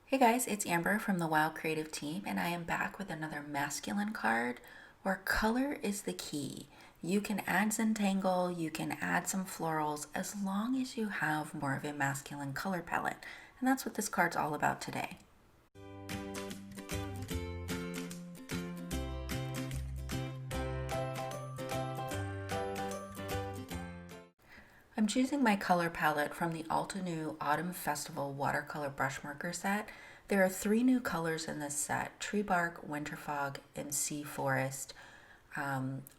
Hey guys, it's Amber from the Wild Creative team, and I am back with another masculine card where color is the key. You can add Zentangle, you can add some florals as long as you have more of a masculine color palette. And that's what this card's all about today. I'm choosing my color palette from the Altenew Autumn Festival Watercolor Brush Marker set. There are 3 new colors in this set: Tree Bark, Winter Fog, and Sea Forest,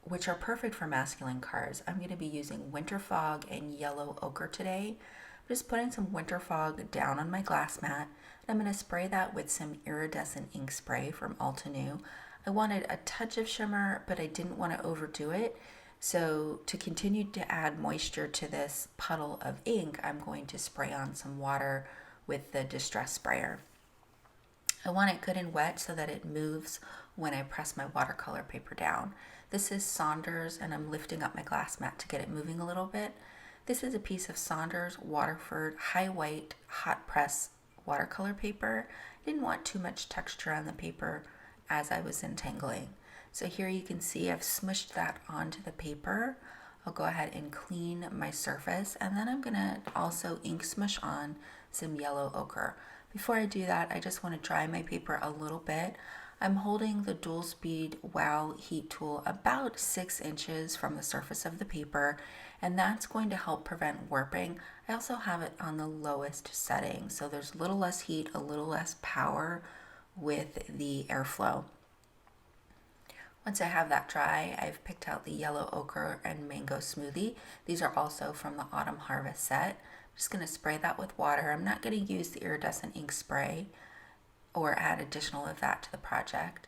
which are perfect for masculine cards. I'm going to be using Winter Fog and Yellow Ochre today. I'm just putting some Winter Fog down on my glass mat. And I'm going to spray that with some iridescent ink spray from Altenew. I wanted a touch of shimmer, but I didn't want to overdo it. So to continue to add moisture to this puddle of ink, I'm going to spray on some water with the Distress Sprayer. I want it good and wet so that it moves when I press my watercolor paper down. This is Saunders, and I'm lifting up my glass mat to get it moving a little bit. This is a piece of Saunders Waterford high white hot press watercolor paper. I didn't want too much texture on the paper as I was entangling. So here you can see I've smushed that onto the paper. I'll go ahead and clean my surface, and then I'm gonna also ink smush on some yellow ochre. Before I do that, I just want to dry my paper a little bit. I'm holding the dual speed wow heat tool about 6 inches from the surface of the paper, and that's going to help prevent warping. I also have it on the lowest setting, so there's a little less heat, a little less power with the airflow. Once I have that dry, I've picked out the yellow ochre and mango smoothie. These are also from the autumn harvest set. I'm just going to spray that with water. I'm not going to use the iridescent ink spray or add additional of that to the project.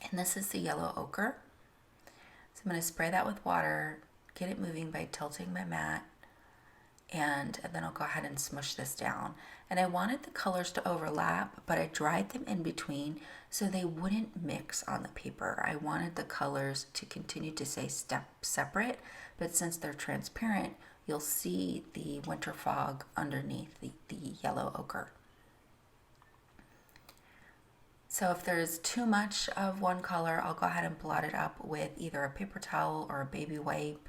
And this is the yellow ochre. So I'm going to spray that with water, get it moving by tilting my mat, and then I'll go ahead and smush this down. And I wanted the colors to overlap, but I dried them in between so they wouldn't mix on the paper. I wanted the colors to continue to stay separate, but since they're transparent, you'll see the winter fog underneath the yellow ochre. So if there's too much of one color, I'll go ahead and blot it up with either a paper towel or a baby wipe.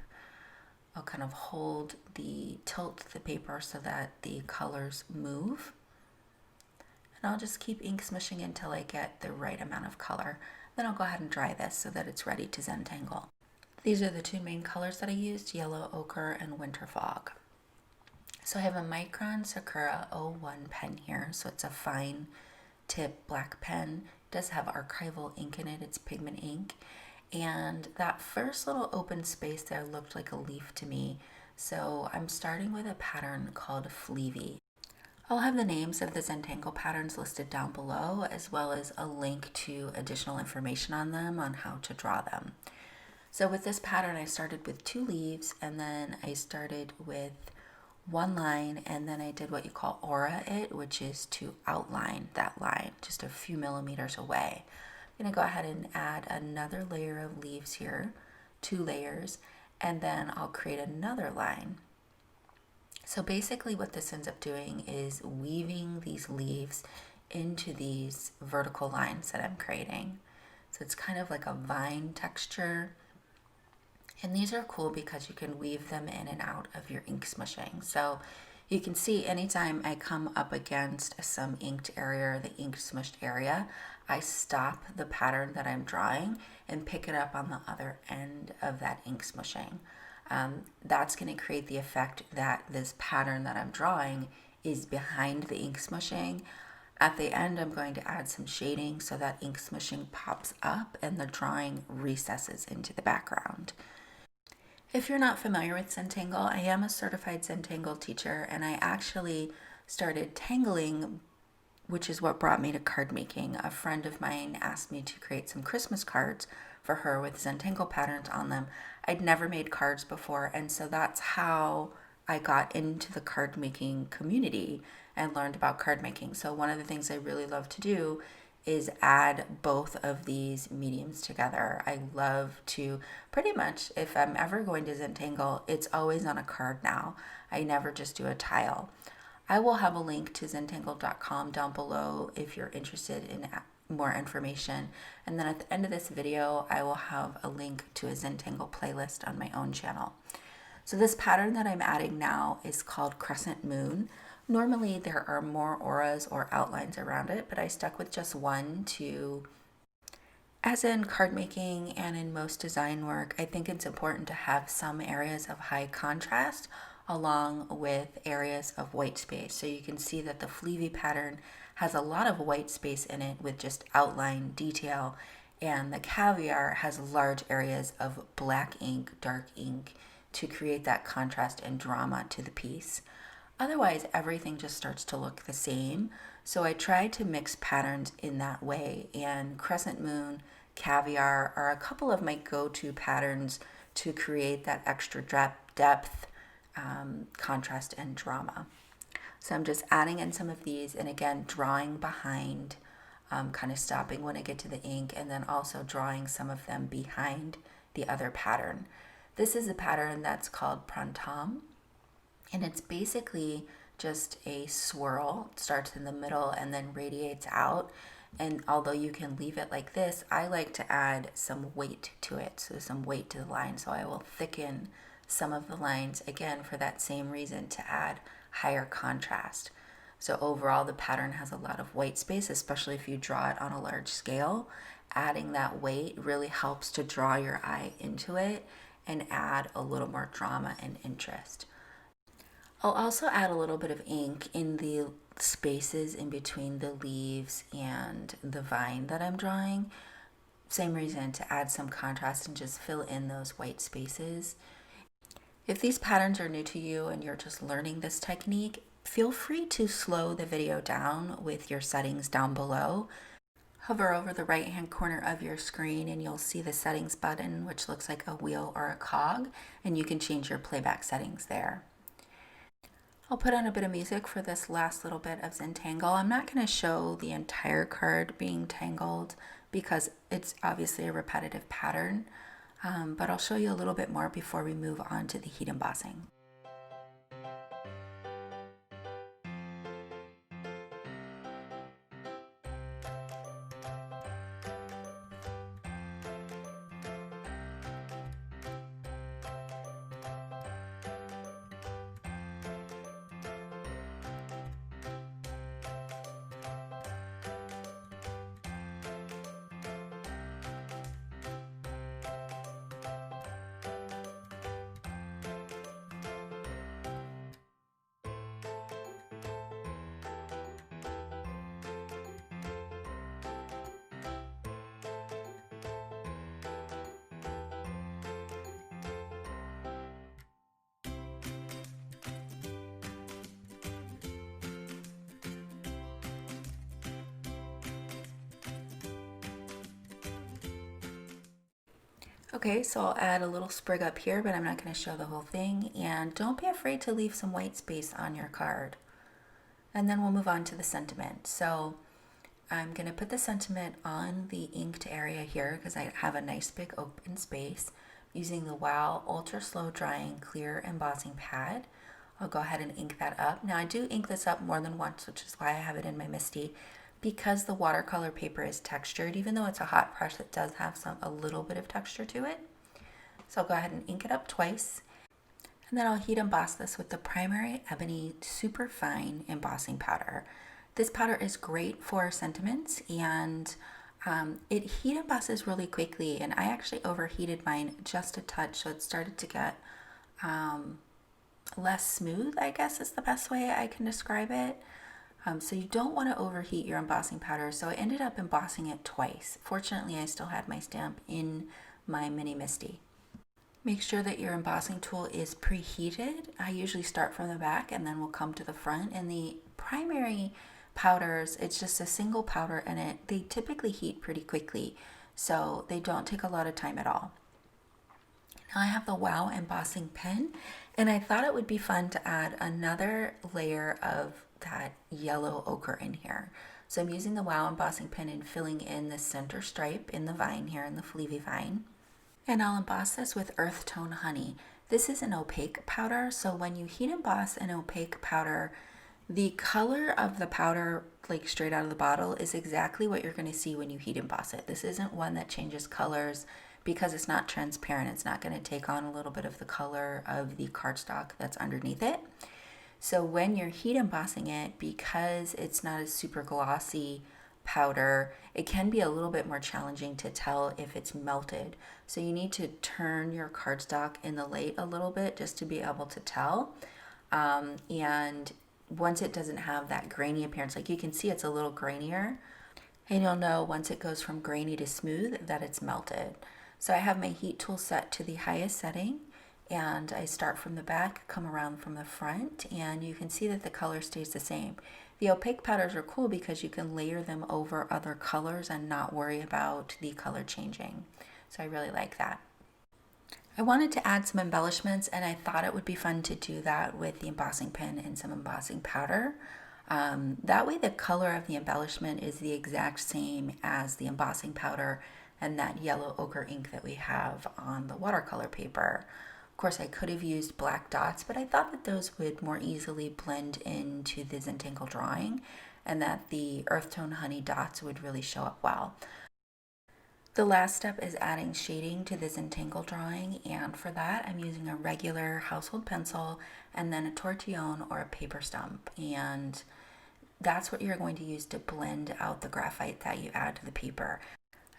I'll kind of tilt the paper so that the colors move. And I'll just keep ink smushing until I get the right amount of color. Then I'll go ahead and dry this so that it's ready to Zentangle. These are the 2 main colors that I used, yellow ochre and winter fog. So I have a Micron Sakura 01 pen here, so it's a fine tip black pen. It does have archival ink in it, it's pigment ink. And that first little open space there looked like a leaf to me. So I'm starting with a pattern called Fleavy. I'll have the names of the Zentangle patterns listed down below, as well as a link to additional information on them on how to draw them. So with this pattern, I started with 2 leaves, and then I started with 1 line, and then I did what you call aura it, which is to outline that line just a few millimeters away. I'm going to go ahead and add another layer of leaves here, 2 layers, and then I'll create another line. So basically what this ends up doing is weaving these leaves into these vertical lines that I'm creating. So it's kind of like a vine texture. And these are cool because you can weave them in and out of your ink smushing. So you can see anytime I come up against some inked area or the ink smushed area, I stop the pattern that I'm drawing and pick it up on the other end of that ink smushing. That's going to create the effect that this pattern that I'm drawing is behind the ink smushing. At the end, I'm going to add some shading so that ink smushing pops up and the drawing recesses into the background. If you're not familiar with Zentangle, I am a certified Zentangle teacher, and I actually started tangling, which is what brought me to card making. A friend of mine asked me to create some Christmas cards for her with Zentangle patterns on them. I'd never made cards before, and so that's how I got into the card making community and learned about card making. So one of the things I really love to do is add both of these mediums together. I love to pretty much, if I'm ever going to Zentangle, it's always on a card now. I never just do a tile. I will have a link to zentangle.com down below if you're interested in more information. And then at the end of this video, I will have a link to a Zentangle playlist on my own channel. So this pattern that I'm adding now is called Crescent Moon. Normally there are more auras or outlines around it, but I stuck with just one to, as in card making and in most design work, I think it's important to have some areas of high contrast along with areas of white space. So you can see that the Fleavy pattern has a lot of white space in it with just outline detail, and the Caviar has large areas of black ink, dark ink to create that contrast and drama to the piece. Otherwise, everything just starts to look the same. So I tried to mix patterns in that way, and Crescent Moon, Caviar are a couple of my go-to patterns to create that extra depth, contrast, and drama. So I'm just adding in some of these, and again, drawing behind, kind of stopping when I get to the ink, and then also drawing some of them behind the other pattern. This is a pattern that's called Prantam, and it's basically just a swirl. It starts in the middle and then radiates out. And although you can leave it like this, I like to add some weight to it, so some weight to the line. So I will thicken some of the lines, again, for that same reason, to add higher contrast. So overall, the pattern has a lot of white space, especially if you draw it on a large scale. Adding that weight really helps to draw your eye into it and add a little more drama and interest. I'll also add a little bit of ink in the spaces in between the leaves and the vine that I'm drawing. Same reason, to add some contrast and just fill in those white spaces. If these patterns are new to you and you're just learning this technique, feel free to slow the video down with your settings down below. Hover over the right hand corner of your screen and you'll see the settings button, which looks like a wheel or a cog, and you can change your playback settings there. I'll put on a bit of music for this last little bit of Zentangle. I'm not going to show the entire card being tangled because it's obviously a repetitive pattern, but I'll show you a little bit more before we move on to the heat embossing. Okay, so I'll add a little sprig up here, but I'm not going to show the whole thing. And don't be afraid to leave some white space on your card. And then we'll move on to the sentiment. So I'm going to put the sentiment on the inked area here because I have a nice big open space using the Wow Ultra Slow Drying Clear Embossing Pad. I'll go ahead and ink that up. Now I do ink this up more than once, which is why I have it in my MISTI. Because the watercolor paper is textured, even though it's a hot press, it does have a little bit of texture to it. So I'll go ahead and ink it up twice. And then I'll heat emboss this with the Primary Ebony Super Fine Embossing Powder. This powder is great for sentiments, and it heat embosses really quickly. And I actually overheated mine just a touch, so it started to get less smooth, I guess is the best way I can describe it. So you don't want to overheat your embossing powder, so I ended up embossing it twice. Fortunately, I still had my stamp in my mini MISTI. Make sure that your embossing tool is preheated. I usually start from the back and then we'll come to the front. And the primary powders, it's just a single powder and they typically heat pretty quickly, so they don't take a lot of time at all. Now I have the Wow Embossing Pen, and I thought it would be fun to add another layer of that yellow ochre in here. So I'm using the Wow Embossing Pen and filling in the center stripe in the vine here, in the Fleavy vine. And I'll emboss this with Earthtone Honey. This is an opaque powder, so when you heat emboss an opaque powder, The color of the powder, like straight out of the bottle, is exactly what you're going to see when you heat emboss it. This isn't one that changes colors because it's not transparent. It's not going to take on a little bit of the color of the cardstock that's underneath it. So when you're heat embossing it, because it's not a super glossy powder, it can be a little bit more challenging to tell if it's melted. So you need to turn your cardstock in the light a little bit just to be able to tell. And once it doesn't have that grainy appearance, like you can see it's a little grainier, and you'll know once it goes from grainy to smooth that it's melted. So I have my heat tool set to the highest setting, and I start from the back, come around from the front, and you can see that the color stays the same. The opaque powders are cool because you can layer them over other colors and not worry about the color changing. So I really like that. I wanted to add some embellishments, and I thought it would be fun to do that with the embossing pen and some embossing powder. That way the color of the embellishment is the exact same as the embossing powder and that yellow ochre ink that we have on the watercolor paper. Of course, I could have used black dots, but I thought that those would more easily blend into the Zentangle drawing and that the Earthtone Honey dots would really show up well. The last step is adding shading to the Zentangle drawing, and for that I'm using a regular household pencil and then a Tortillon or a paper stump, and that's what you're going to use to blend out the graphite that you add to the paper.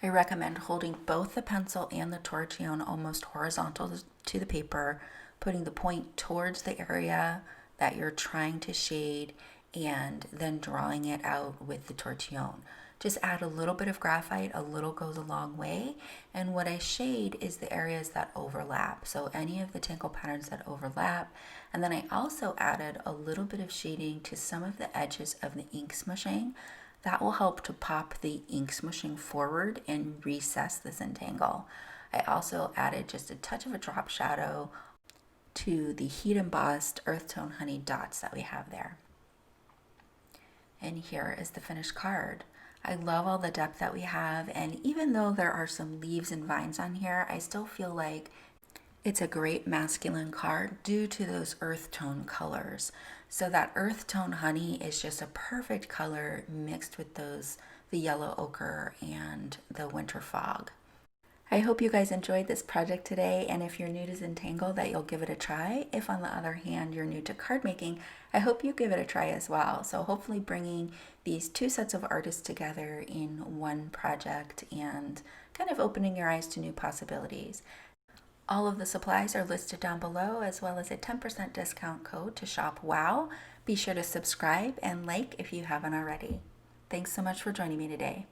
I recommend holding both the pencil and the Tortillon almost horizontal to the paper, putting the point towards the area that you're trying to shade, and then drawing it out with the Tortillon. Just add a little bit of graphite, a little goes a long way, and what I shade is the areas that overlap, so any of the Tangle patterns that overlap. And then I also added a little bit of shading to some of the edges of the ink smushing. That will help to pop the ink smushing forward and recess the Zentangle. I also added just a touch of a drop shadow to the heat embossed Earthtone Honey dots that we have there. And here is the finished card. I love all the depth that we have, and even though there are some leaves and vines on here, I still feel like it's a great masculine card due to those earth tone colors. So that earth tone honey is just a perfect color mixed with the yellow ochre and the winter fog. I hope you guys enjoyed this project today, and if you're new to Zentangle, that you'll give it a try. If on the other hand you're new to card making, I hope you give it a try as well. So hopefully bringing these two sets of artists together in one project and kind of opening your eyes to new possibilities. All of the supplies are listed down below, as well as a 10% discount code to shop WOW. Be sure to subscribe and like if you haven't already. Thanks so much for joining me today.